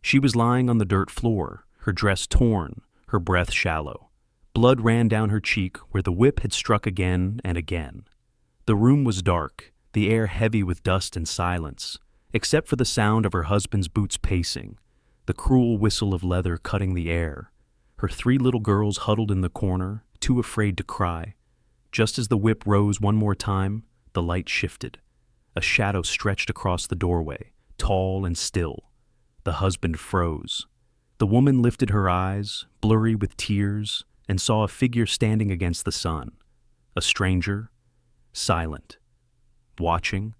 She was lying on the dirt floor, her dress torn, her breath shallow. Blood ran down her cheek where the whip had struck again and again. The room was dark, the air heavy with dust and silence, except for the sound of her husband's boots pacing, the cruel whistle of leather cutting the air. Her 3 little girls huddled in the corner, too afraid to cry. Just as the whip rose one more time, the light shifted. A shadow stretched across the doorway, tall and still. The husband froze. The woman lifted her eyes, blurry with tears, and saw a figure standing against the sun. A stranger, silent, watching.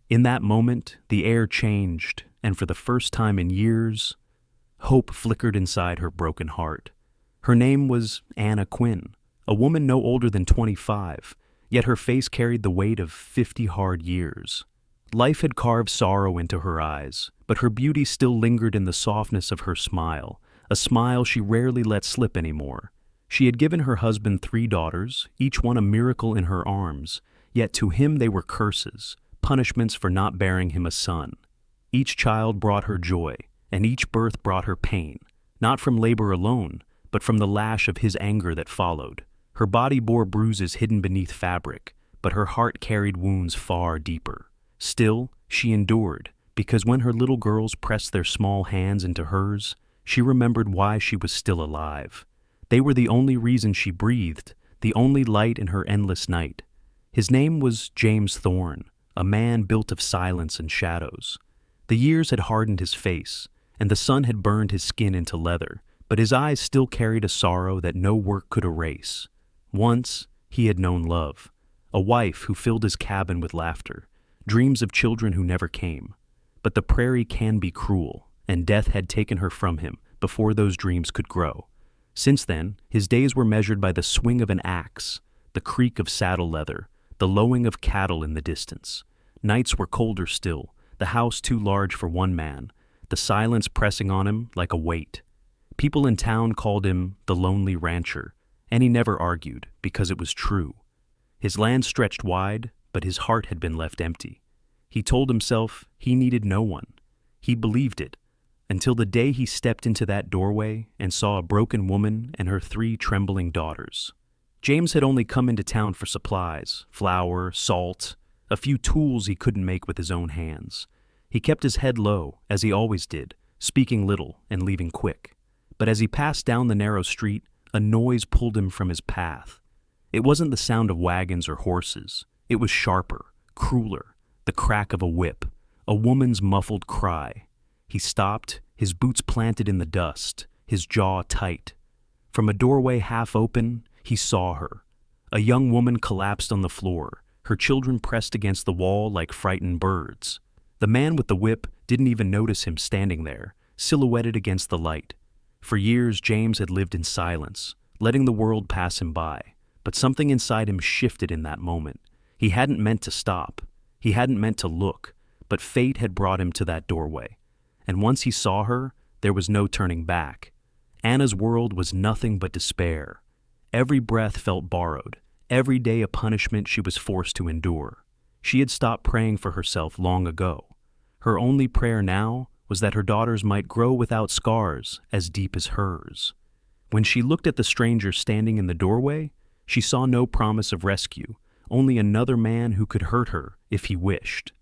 In that moment, the air changed, and for the first time in years, hope flickered inside her broken heart. Her name was Anna Quinn, a woman no older than 25, yet her face carried the weight of 50 hard years. Life had carved sorrow into her eyes, but her beauty still lingered in the softness of her smile, a smile she rarely let slip anymore. She had given her husband 3 daughters, each one a miracle in her arms, yet to him they were curses, punishments for not bearing him a son. Each child brought her joy, and each birth brought her pain, not from labor alone, but from the lash of his anger that followed. Her body bore bruises hidden beneath fabric, but her heart carried wounds far deeper. Still, she endured, because when her little girls pressed their small hands into hers, she remembered why she was still alive. They were the only reason she breathed, the only light in her endless night. His name was James Thorne, a man built of silence and shadows. The years had hardened his face, and the sun had burned his skin into leather, but his eyes still carried a sorrow that no work could erase. Once, he had known love, a wife who filled his cabin with laughter, dreams of children who never came. But the prairie can be cruel, and death had taken her from him before those dreams could grow. Since then, his days were measured by the swing of an axe, the creak of saddle leather, the lowing of cattle in the distance. Nights were colder still, the house too large for one man, the silence pressing on him like a weight. People in town called him the lonely rancher, and he never argued, because it was true. His land stretched wide, but his heart had been left empty. He told himself he needed no one. He believed it, until the day he stepped into that doorway and saw a broken woman and her 3 trembling daughters. James had only come into town for supplies, flour, salt, a few tools he couldn't make with his own hands. He kept his head low, as he always did, speaking little and leaving quick. But as he passed down the narrow street, a noise pulled him from his path. It wasn't the sound of wagons or horses. It was sharper, crueler, the crack of a whip, a woman's muffled cry. He stopped, his boots planted in the dust, his jaw tight. From a doorway half open, he saw her. A young woman collapsed on the floor, her children pressed against the wall like frightened birds. The man with the whip didn't even notice him standing there, silhouetted against the light. For years, James had lived in silence, letting the world pass him by. But something inside him shifted in that moment. He hadn't meant to stop. He hadn't meant to look, but fate had brought him to that doorway. And once he saw her, there was no turning back. Anna's world was nothing but despair. Every breath felt borrowed, every day a punishment she was forced to endure. She had stopped praying for herself long ago. Her only prayer now was that her daughters might grow without scars as deep as hers. When she looked at the stranger standing in the doorway, she saw no promise of rescue, only another man who could hurt her if he wished.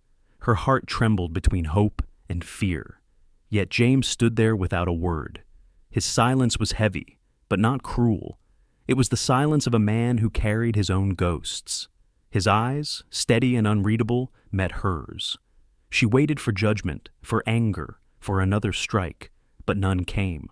Her heart trembled between hope and fear. Yet James stood there without a word. His silence was heavy, but not cruel. It was the silence of a man who carried his own ghosts. His eyes, steady and unreadable, met hers. She waited for judgment, for anger, for another strike, but none came.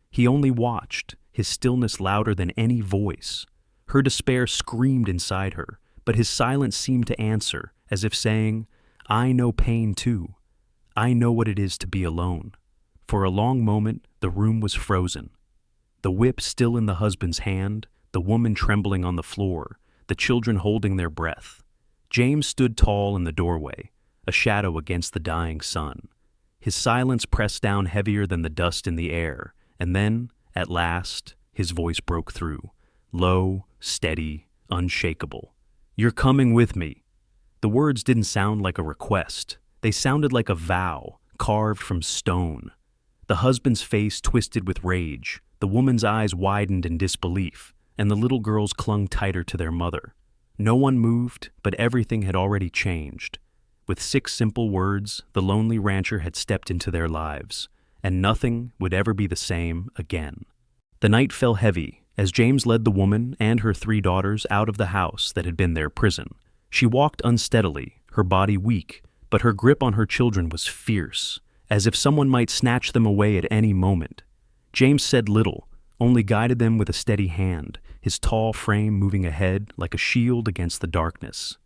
He only watched, his stillness louder than any voice. Her despair screamed inside her, but his silence seemed to answer, as if saying, "I know pain too. I know what it is to be alone." For a long moment, the room was frozen. The whip still in the husband's hand, the woman trembling on the floor, the children holding their breath. James stood tall in the doorway, a shadow against the dying sun. His silence pressed down heavier than the dust in the air, and then, at last, his voice broke through, low, steady, unshakable. "You're coming with me." The words didn't sound like a request. They sounded like a vow, carved from stone. The husband's face twisted with rage, the woman's eyes widened in disbelief, and the little girls clung tighter to their mother. No one moved, but everything had already changed. With 6 simple words, the lonely rancher had stepped into their lives, and nothing would ever be the same again. The night fell heavy as James led the woman and her 3 daughters out of the house that had been their prison. She walked unsteadily, her body weak, but her grip on her children was fierce, as if someone might snatch them away at any moment. James said little, only guided them with a steady hand, his tall frame moving ahead like a shield against the darkness.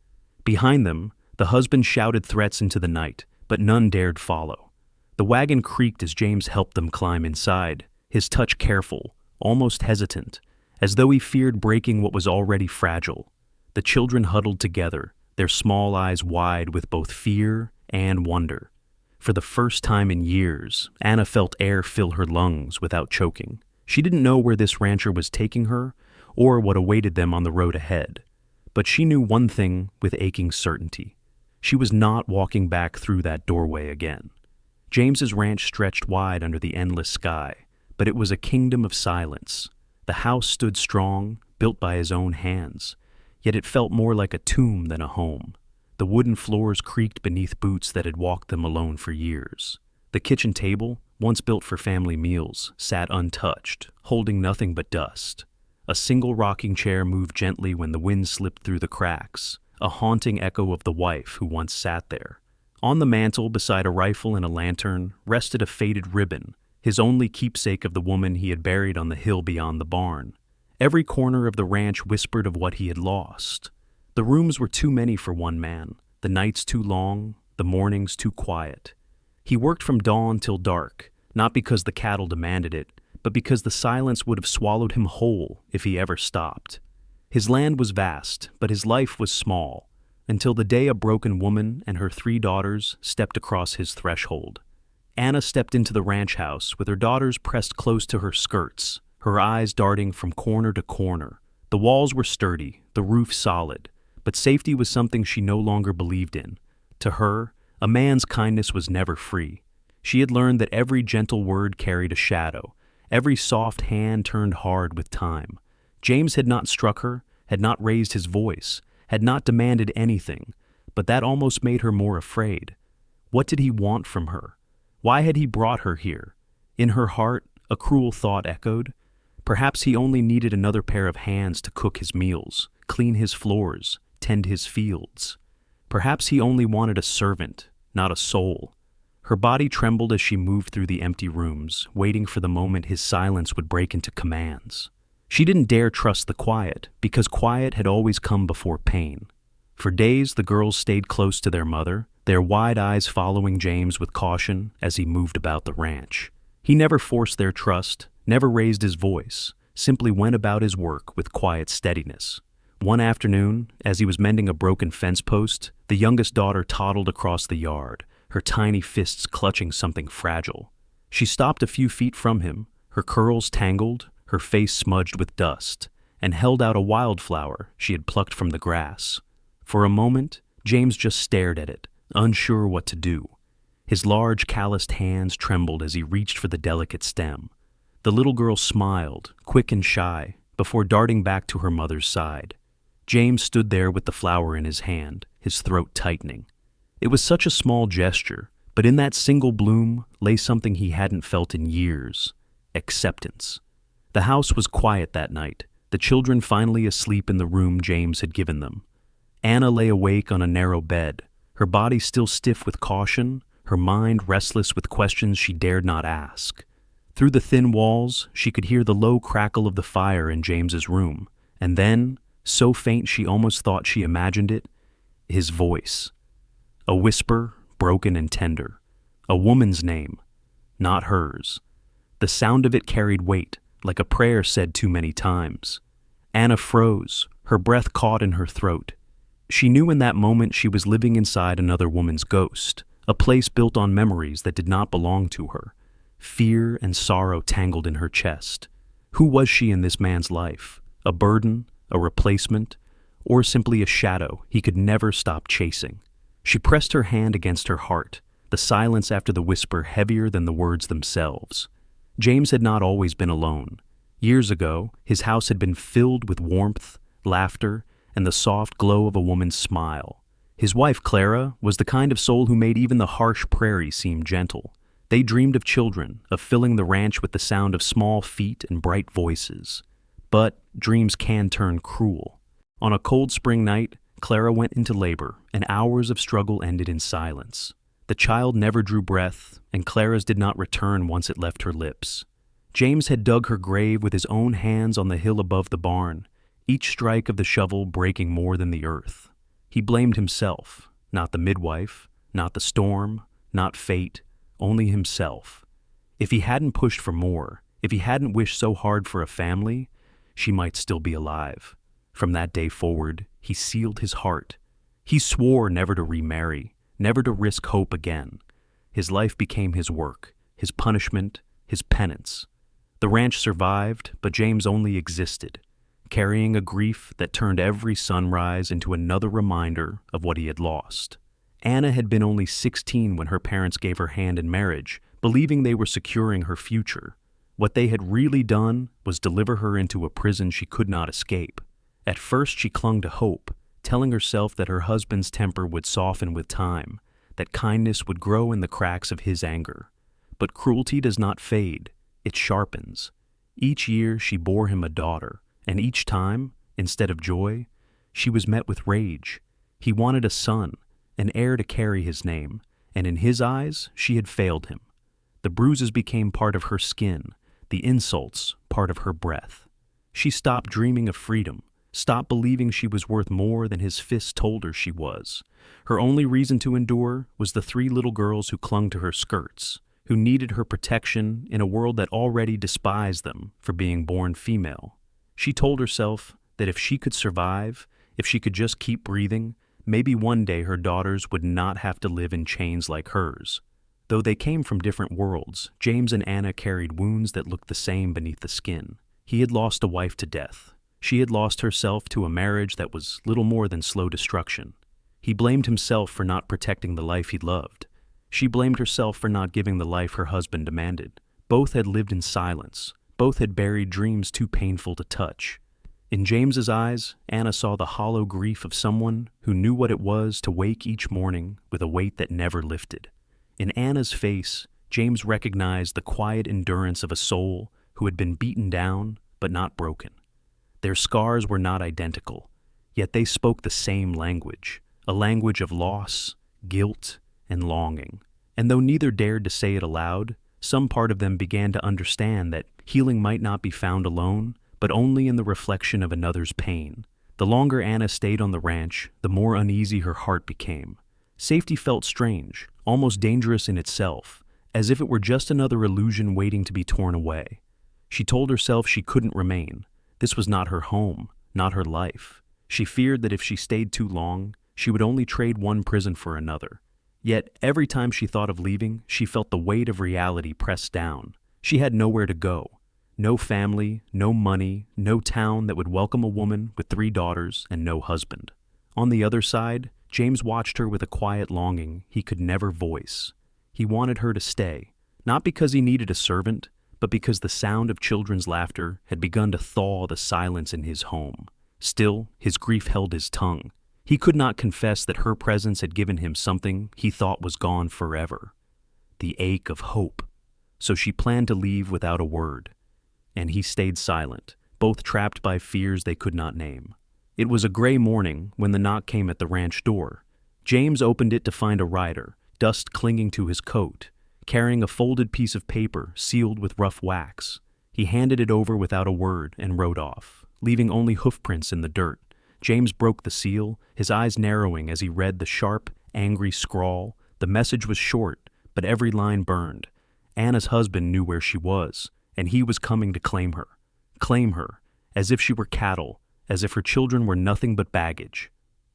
Behind them, the husband shouted threats into the night, but none dared follow. The wagon creaked as James helped them climb inside, his touch careful, almost hesitant, as though he feared breaking what was already fragile. The children huddled together, their small eyes wide with both fear and wonder. For the first time in years, Anna felt air fill her lungs without choking. She didn't know where this rancher was taking her or what awaited them on the road ahead. But she knew one thing with aching certainty. She was not walking back through that doorway again. James's ranch stretched wide under the endless sky, but it was a kingdom of silence. The house stood strong, built by his own hands, yet it felt more like a tomb than a home. The wooden floors creaked beneath boots that had walked them alone for years. The kitchen table, once built for family meals, sat untouched, holding nothing but dust. A single rocking chair moved gently when the wind slipped through the cracks, a haunting echo of the wife who once sat there. On the mantel, beside a rifle and a lantern, rested a faded ribbon, his only keepsake of the woman he had buried on the hill beyond the barn. Every corner of the ranch whispered of what he had lost. The rooms were too many for one man, the nights too long, the mornings too quiet. He worked from dawn till dark, not because the cattle demanded it, but because the silence would have swallowed him whole if he ever stopped. His land was vast, but his life was small, until the day a broken woman and her 3 daughters stepped across his threshold. Anna stepped into the ranch house with her daughters pressed close to her skirts, her eyes darting from corner to corner. The walls were sturdy, the roof solid, but safety was something she no longer believed in. To her, a man's kindness was never free. She had learned that every gentle word carried a shadow, every soft hand turned hard with time. James had not struck her, had not raised his voice, had not demanded anything, but that almost made her more afraid. What did he want from her? Why had he brought her here? In her heart, a cruel thought echoed. Perhaps he only needed another pair of hands to cook his meals, clean his floors, tend his fields. Perhaps he only wanted a servant, not a soul. Her body trembled as she moved through the empty rooms, waiting for the moment his silence would break into commands. She didn't dare trust the quiet, because quiet had always come before pain. For days the girls stayed close to their mother, their wide eyes following James with caution as he moved about the ranch. He never forced their trust, never raised his voice, simply went about his work with quiet steadiness. One afternoon, as he was mending a broken fence post, the youngest daughter toddled across the yard, her tiny fists clutching something fragile. She stopped a few feet from him, her curls tangled, her face smudged with dust, and held out a wildflower she had plucked from the grass. For a moment, James just stared at it, unsure what to do. His large, calloused hands trembled as he reached for the delicate stem. The little girl smiled, quick and shy, before darting back to her mother's side. James stood there with the flower in his hand, his throat tightening. It was such a small gesture, but in that single bloom lay something he hadn't felt in years: acceptance. The house was quiet that night, the children finally asleep in the room James had given them. Anna lay awake on a narrow bed, her body still stiff with caution, her mind restless with questions she dared not ask. Through the thin walls, she could hear the low crackle of the fire in James's room, and then, so faint she almost thought she imagined it, his voice. A whisper, broken and tender. A woman's name, not hers. The sound of it carried weight, like a prayer said too many times. Anna froze, her breath caught in her throat. She knew in that moment she was living inside another woman's ghost, a place built on memories that did not belong to her. Fear and sorrow tangled in her chest. Who was she in this man's life? A burden, a replacement, or simply a shadow he could never stop chasing? She pressed her hand against her heart, the the silence after the whisper heavier than the words themselves. James had not always been alone. Years ago, his house had been filled with warmth, laughter, and the soft glow of a woman's smile. His wife, Clara, was the kind of soul who made even the harsh prairie seem gentle. They dreamed of children, of filling the ranch with the sound of small feet and bright voices. But dreams can turn cruel. On a cold spring night, Clara went into labor, and hours of struggle ended in silence. The child never drew breath, and Clara's did not return once it left her lips. James had dug her grave with his own hands on the hill above the barn, each strike of the shovel breaking more than the earth. He blamed himself, not the midwife, not the storm, not fate, only himself. If he hadn't pushed for more, if he hadn't wished so hard for a family, she might still be alive. From that day forward, he sealed his heart. He swore never to remarry, never to risk hope again. His life became his work, his punishment, his penance. The ranch survived, but James only existed, carrying a grief that turned every sunrise into another reminder of what he had lost. Anna had been only 16 when her parents gave her hand in marriage, believing they were securing her future. What they had really done was deliver her into a prison she could not escape. At first she clung to hope, telling herself that her husband's temper would soften with time, that kindness would grow in the cracks of his anger. But cruelty does not fade, it sharpens. Each year she bore him a daughter, and each time, instead of joy, she was met with rage. He wanted a son, an heir to carry his name, and in his eyes she had failed him. The bruises became part of her skin, the insults part of her breath. She stopped dreaming of freedom, stopped believing she was worth more than his fists told her she was. Her only reason to endure was the 3 little girls who clung to her skirts, who needed her protection in a world that already despised them for being born female. She told herself that if she could survive, if she could just keep breathing, maybe one day her daughters would not have to live in chains like hers. Though they came from different worlds, James and Anna carried wounds that looked the same beneath the skin. He had lost a wife to death. She had lost herself to a marriage that was little more than slow destruction. He blamed himself for not protecting the life he loved. She blamed herself for not giving the life her husband demanded. Both had lived in silence. Both had buried dreams too painful to touch. In James's eyes, Anna saw the hollow grief of someone who knew what it was to wake each morning with a weight that never lifted. In Anna's face, James recognized the quiet endurance of a soul who had been beaten down but not broken. Their scars were not identical, yet they spoke the same language, a language of loss, guilt, and longing. And though neither dared to say it aloud, some part of them began to understand that healing might not be found alone, but only in the reflection of another's pain. The longer Anna stayed on the ranch, the more uneasy her heart became. Safety felt strange, almost dangerous in itself, as if it were just another illusion waiting to be torn away. She told herself she couldn't remain. This was not her home, not her life. She feared that if she stayed too long, she would only trade one prison for another. Yet, every time she thought of leaving, she felt the weight of reality press down. She had nowhere to go. No family, no money, no town that would welcome a woman with 3 daughters and no husband. On the other side, James watched her with a quiet longing he could never voice. He wanted her to stay, not because he needed a servant, but because the sound of children's laughter had begun to thaw the silence in his home. Still, his grief held his tongue. He could not confess that her presence had given him something he thought was gone forever. The ache of hope. So she planned to leave without a word. And he stayed silent, both trapped by fears they could not name. It was a gray morning when the knock came at the ranch door. James opened it to find a rider, dust clinging to his coat, carrying a folded piece of paper sealed with rough wax. He handed it over without a word and rode off, leaving only hoofprints in the dirt. James broke the seal, his eyes narrowing as he read the sharp, angry scrawl. The message was short, but every line burned. Anna's husband knew where she was, and he was coming to claim her, as if she were cattle, as if her children were nothing but baggage.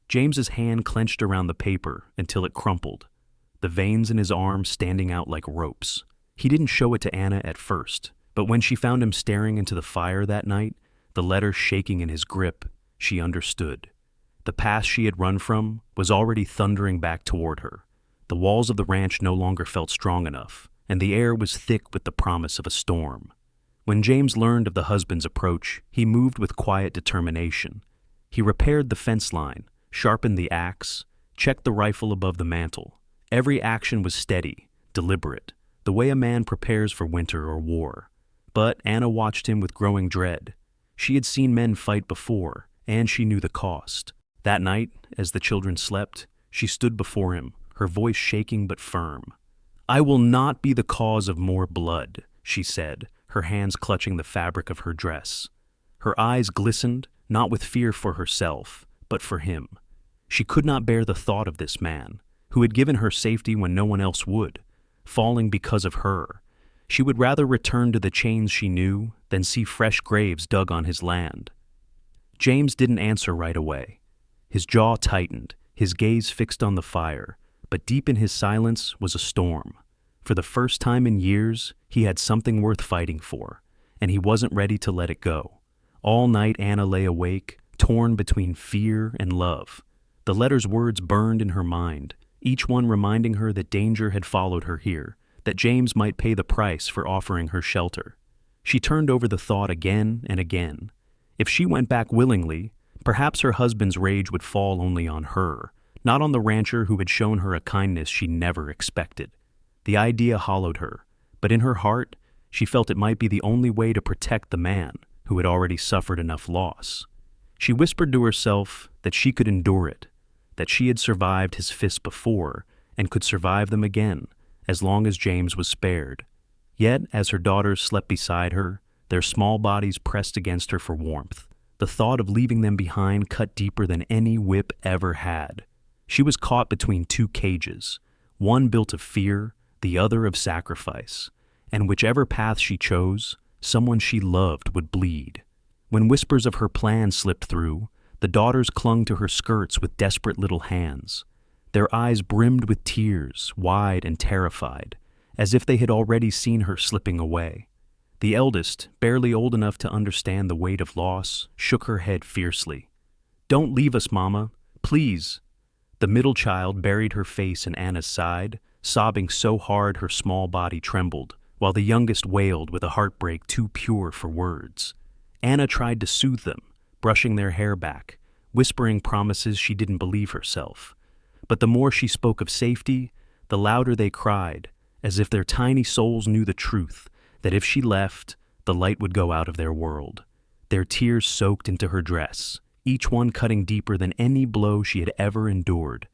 James's hand clenched around the paper until it crumpled, the veins in his arm standing out like ropes. He didn't show it to Anna at first, but when she found him staring into the fire that night, the letter shaking in his grip, she understood. The past she had run from was already thundering back toward her. The walls of the ranch no longer felt strong enough, and the air was thick with the promise of a storm. When James learned of the husband's approach, he moved with quiet determination. He repaired the fence line, sharpened the axe, checked the rifle above the mantel. Every action was steady, deliberate, the way a man prepares for winter or war. But Anna watched him with growing dread. She had seen men fight before, and she knew the cost. That night, as the children slept, she stood before him, her voice shaking but firm. "I will not be the cause of more blood," she said, her hands clutching the fabric of her dress. Her eyes glistened, not with fear for herself, but for him. She could not bear the thought of this man, who had given her safety when no one else would, falling because of her. She would rather return to the chains she knew than see fresh graves dug on his land. James didn't answer right away. His jaw tightened, his gaze fixed on the fire, but deep in his silence was a storm. For the first time in years, he had something worth fighting for, and he wasn't ready to let it go. All night Anna lay awake, torn between fear and love. The letter's words burned in her mind, each one reminding her that danger had followed her here, that James might pay the price for offering her shelter. She turned over the thought again and again. If she went back willingly, perhaps her husband's rage would fall only on her, not on the rancher who had shown her a kindness she never expected. The idea hollowed her, but in her heart, she felt it might be the only way to protect the man who had already suffered enough loss. She whispered to herself that she could endure it, that she had survived his fists before and could survive them again, as long as James was spared. Yet, as her daughters slept beside her, their small bodies pressed against her for warmth, the thought of leaving them behind cut deeper than any whip ever had. She was caught between two cages, one built of fear, the other of sacrifice, and whichever path she chose, someone she loved would bleed. When whispers of her plan slipped through, the daughters clung to her skirts with desperate little hands. Their eyes brimmed with tears, wide and terrified, as if they had already seen her slipping away. The eldest, barely old enough to understand the weight of loss, shook her head fiercely. "Don't leave us, Mama, please." The middle child buried her face in Anna's side, sobbing so hard her small body trembled, while the youngest wailed with a heartbreak too pure for words. Anna tried to soothe them, brushing their hair back, whispering promises she didn't believe herself. But the more she spoke of safety, the louder they cried, as if their tiny souls knew the truth, that if she left, the light would go out of their world. Their tears soaked into her dress, each one cutting deeper than any blow she had ever endured.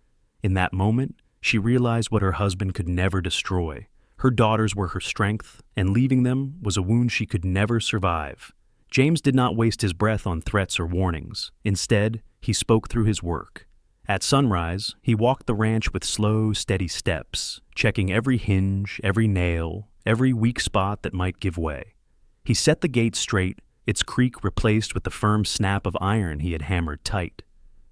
In that moment, she realized what her husband could never destroy. Her daughters were her strength, and leaving them was a wound she could never survive. James did not waste his breath on threats or warnings. Instead, he spoke through his work. At sunrise, he walked the ranch with slow, steady steps, checking every hinge, every nail, every weak spot that might give way. He set the gate straight, its creak replaced with the firm snap of iron he had hammered tight.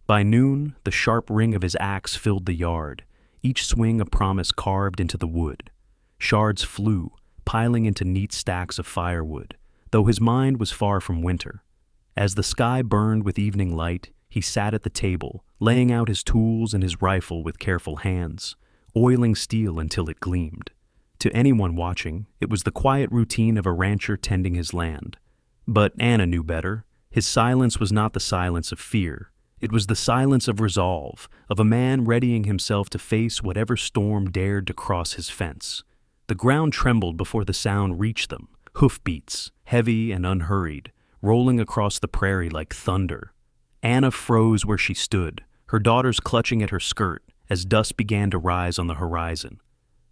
By noon, the sharp ring of his axe filled the yard, each swing a promise carved into the wood. Shards flew, piling into neat stacks of firewood, though his mind was far from winter. As the sky burned with evening light, he sat at the table, laying out his tools and his rifle with careful hands, oiling steel until it gleamed. To anyone watching, it was the quiet routine of a rancher tending his land. But Anna knew better. His silence was not the silence of fear. It was the silence of resolve, of a man readying himself to face whatever storm dared to cross his fence. The ground trembled before the sound reached them, hoofbeats, heavy and unhurried, rolling across the prairie like thunder. Anna froze where she stood, her daughters clutching at her skirt as dust began to rise on the horizon.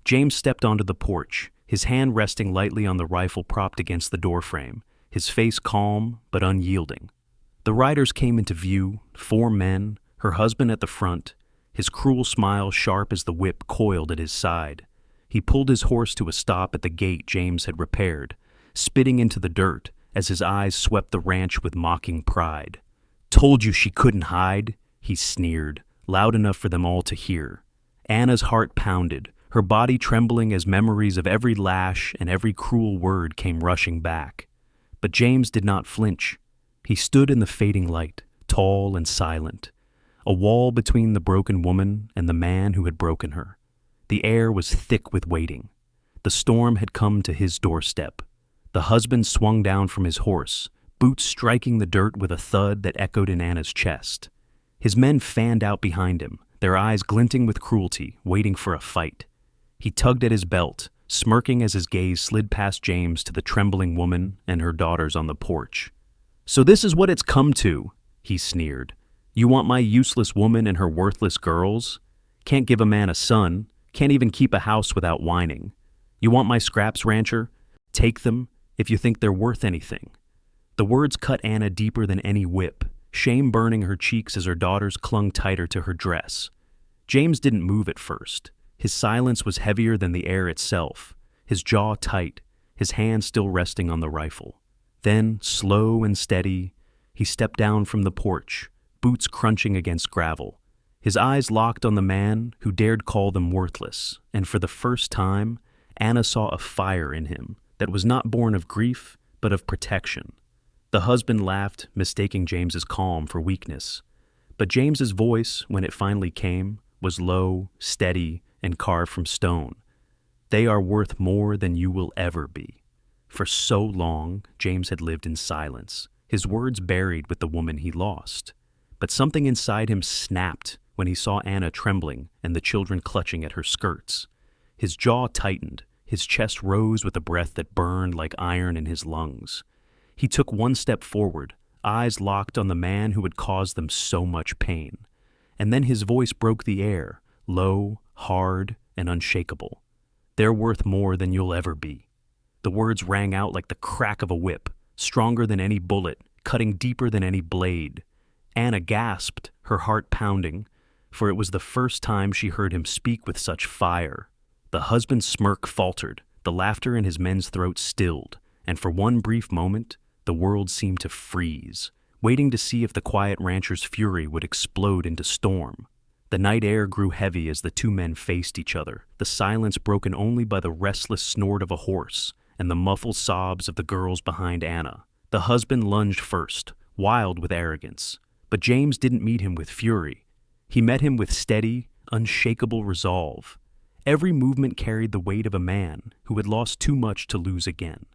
James stepped onto the porch, his hand resting lightly on the rifle propped against the doorframe, his face calm but unyielding. The riders came into view, 4 men, her husband at the front, his cruel smile sharp as the whip coiled at his side. He pulled his horse to a stop at the gate James had repaired, spitting into the dirt as his eyes swept the ranch with mocking pride. "Told you she couldn't hide," he sneered, loud enough for them all to hear. Anna's heart pounded, her body trembling as memories of every lash and every cruel word came rushing back. But James did not flinch. He stood in the fading light, tall and silent, a wall between the broken woman and the man who had broken her. The air was thick with waiting. The storm had come to his doorstep. The husband swung down from his horse, boots striking the dirt with a thud that echoed in Anna's chest. His men fanned out behind him, their eyes glinting with cruelty, waiting for a fight. He tugged at his belt, smirking as his gaze slid past James to the trembling woman and her daughters on the porch. "So this is what it's come to," he sneered. "You want my useless woman and her worthless girls? Can't give a man a son, can't even keep a house without whining. You want my scraps, rancher? Take them, if you think they're worth anything." The words cut Anna deeper than any whip, shame burning her cheeks as her daughters clung tighter to her dress. James didn't move at first. His silence was heavier than the air itself, his jaw tight, his hand still resting on the rifle. Then, slow and steady, he stepped down from the porch, boots crunching against gravel. His eyes locked on the man who dared call them worthless, and for the first time, Anna saw a fire in him that was not born of grief, but of protection. The husband laughed, mistaking James's calm for weakness. But James's voice, when it finally came, was low, steady, and carved from stone. "They are worth more than you will ever be." For so long, James had lived in silence, his words buried with the woman he lost. But something inside him snapped when he saw Anna trembling and the children clutching at her skirts. His jaw tightened, his chest rose with a breath that burned like iron in his lungs. He took one step forward, eyes locked on the man who had caused them so much pain. And then his voice broke the air, low, hard, and unshakable. "They're worth more than you'll ever be." The words rang out like the crack of a whip, stronger than any bullet, cutting deeper than any blade. Anna gasped, her heart pounding, for it was the first time she heard him speak with such fire. The husband's smirk faltered, the laughter in his men's throats stilled, and for one brief moment, the world seemed to freeze, waiting to see if the quiet rancher's fury would explode into storm. The night air grew heavy as the two men faced each other, the silence broken only by the restless snort of a horse and the muffled sobs of the girls behind Anna. The husband lunged first, wild with arrogance, but James didn't meet him with fury. He met him with steady, unshakable resolve. Every movement carried the weight of a man who had lost too much to lose again.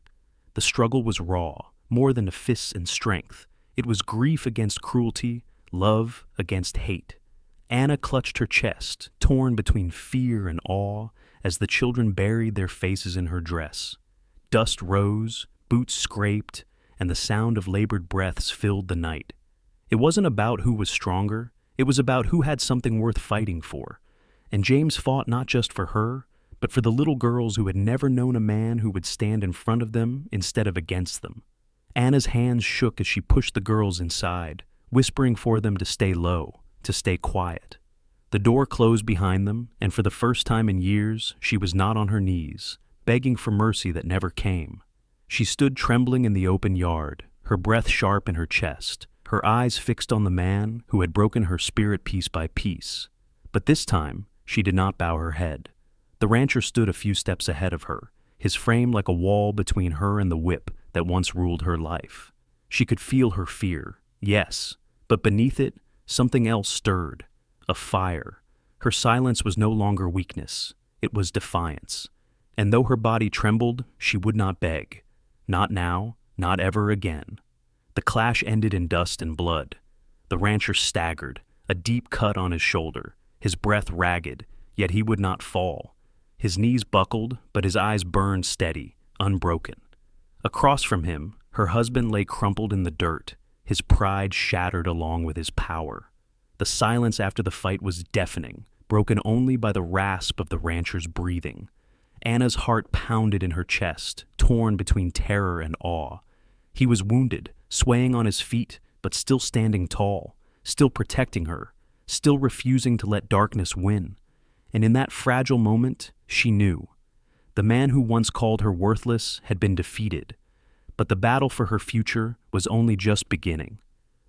The struggle was raw, more than a fist and strength. It was grief against cruelty, love against hate. Anna clutched her chest, torn between fear and awe, as the children buried their faces in her dress. Dust rose, boots scraped, and the sound of labored breaths filled the night. It wasn't about who was stronger, it was about who had something worth fighting for. And James fought not just for her, but for the little girls who had never known a man who would stand in front of them instead of against them. Anna's hands shook as she pushed the girls inside, whispering for them to stay low, to stay quiet. The door closed behind them, and for the first time in years, she was not on her knees, begging for mercy that never came. She stood trembling in the open yard, her breath sharp in her chest, her eyes fixed on the man who had broken her spirit piece by piece. But this time, she did not bow her head. The rancher stood a few steps ahead of her, his frame like a wall between her and the whip that once ruled her life. She could feel her fear, yes, but beneath it, something else stirred, a fire. Her silence was no longer weakness, it was defiance. And though her body trembled, she would not beg. Not now, not ever again. The clash ended in dust and blood. The rancher staggered, a deep cut on his shoulder, his breath ragged, yet he would not fall. His knees buckled, but his eyes burned steady, unbroken. Across from him, her husband lay crumpled in the dirt, his pride shattered along with his power. The silence after the fight was deafening, broken only by the rasp of the rancher's breathing. Anna's heart pounded in her chest, torn between terror and awe. He was wounded, swaying on his feet, but still standing tall, still protecting her, still refusing to let darkness win. And in that fragile moment, she knew. The man who once called her worthless had been defeated, but the battle for her future was only just beginning.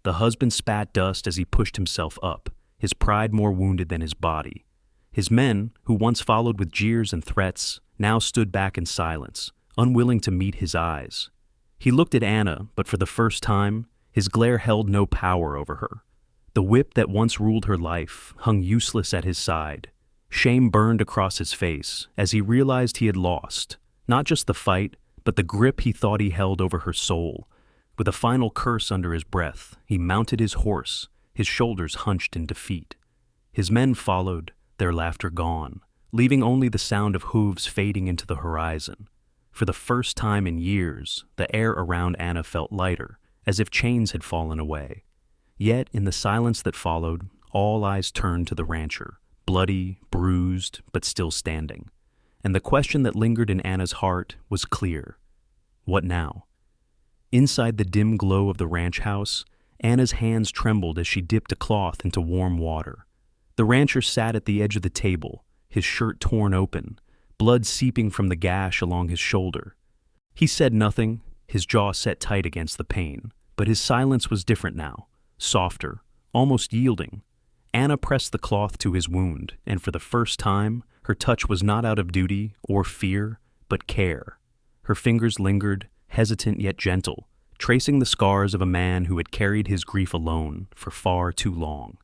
The husband spat dust as he pushed himself up, his pride more wounded than his body. His men, who once followed with jeers and threats, now stood back in silence, unwilling to meet his eyes. He looked at Anna, but for the first time, his glare held no power over her. The whip that once ruled her life hung useless at his side. Shame burned across his face as he realized he had lost, not just the fight, but the grip he thought he held over her soul. With a final curse under his breath, he mounted his horse, his shoulders hunched in defeat. His men followed, their laughter gone, leaving only the sound of hooves fading into the horizon. For the first time in years, the air around Anna felt lighter, as if chains had fallen away. Yet, in the silence that followed, all eyes turned to the rancher, bloody, bruised, but still standing. And the question that lingered in Anna's heart was clear. What now? Inside the dim glow of the ranch house, Anna's hands trembled as she dipped a cloth into warm water. The rancher sat at the edge of the table, his shirt torn open, blood seeping from the gash along his shoulder. He said nothing, his jaw set tight against the pain, but his silence was different now, softer, almost yielding. Anna pressed the cloth to his wound, and for the first time, her touch was not out of duty or fear, but care. Her fingers lingered, hesitant yet gentle, tracing the scars of a man who had carried his grief alone for far too long.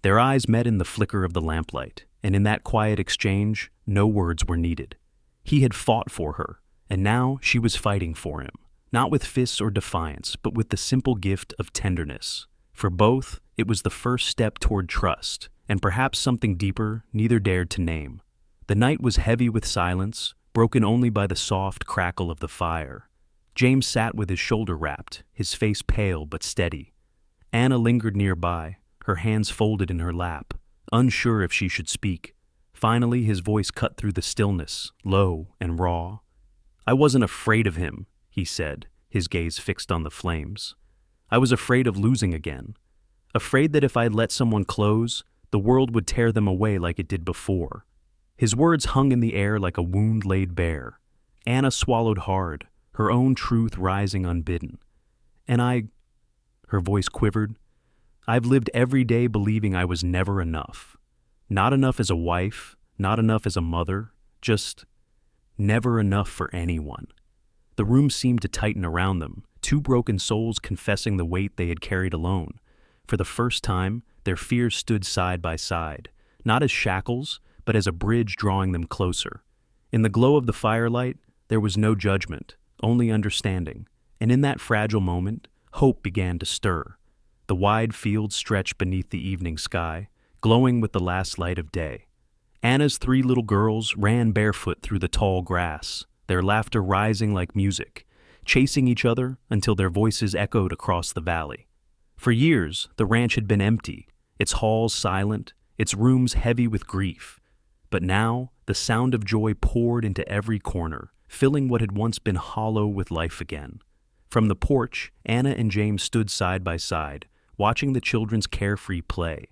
Their eyes met in the flicker of the lamplight, and in that quiet exchange, no words were needed. He had fought for her, and now she was fighting for him, not with fists or defiance, but with the simple gift of tenderness. For both, it was the first step toward trust, and perhaps something deeper neither dared to name. The night was heavy with silence, broken only by the soft crackle of the fire. James sat with his shoulder wrapped, his face pale but steady. Anna lingered nearby, her hands folded in her lap, unsure if she should speak. Finally, his voice cut through the stillness, low and raw. "I wasn't afraid of him," he said, his gaze fixed on the flames. "I was afraid of losing again. Afraid that if I let someone close, the world would tear them away like it did before." His words hung in the air like a wound laid bare. Anna swallowed hard, her own truth rising unbidden. Her voice quivered, "I've lived every day believing I was never enough. Not enough as a wife, not enough as a mother, just never enough for anyone." The room seemed to tighten around them, two broken souls confessing the weight they had carried alone. For the first time, their fears stood side by side, not as shackles, but as a bridge drawing them closer. In the glow of the firelight, there was no judgment, only understanding, and in that fragile moment, hope began to stir. The wide fields stretched beneath the evening sky, glowing with the last light of day. Anna's 3 little girls ran barefoot through the tall grass, their laughter rising like music, chasing each other until their voices echoed across the valley. For years, the ranch had been empty, its halls silent, its rooms heavy with grief. But now, the sound of joy poured into every corner, filling what had once been hollow with life again. From the porch, Anna and James stood side by side, watching the children's carefree play.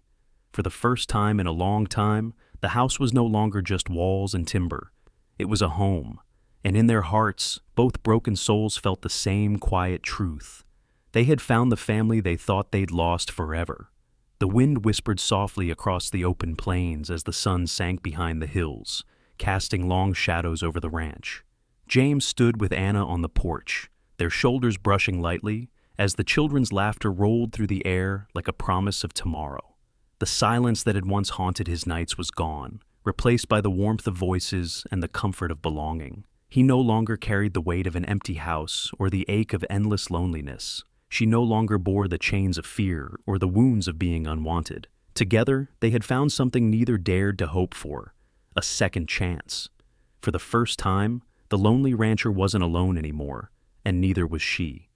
For the first time in a long time, the house was no longer just walls and timber. It was a home, and in their hearts, both broken souls felt the same quiet truth. They had found the family they thought they'd lost forever. The wind whispered softly across the open plains as the sun sank behind the hills, casting long shadows over the ranch. James stood with Anna on the porch, their shoulders brushing lightly, as the children's laughter rolled through the air like a promise of tomorrow. The silence that had once haunted his nights was gone, replaced by the warmth of voices and the comfort of belonging. He no longer carried the weight of an empty house or the ache of endless loneliness. She no longer bore the chains of fear or the wounds of being unwanted. Together, they had found something neither dared to hope for, a second chance. For the first time, the lonely rancher wasn't alone anymore, and neither was she.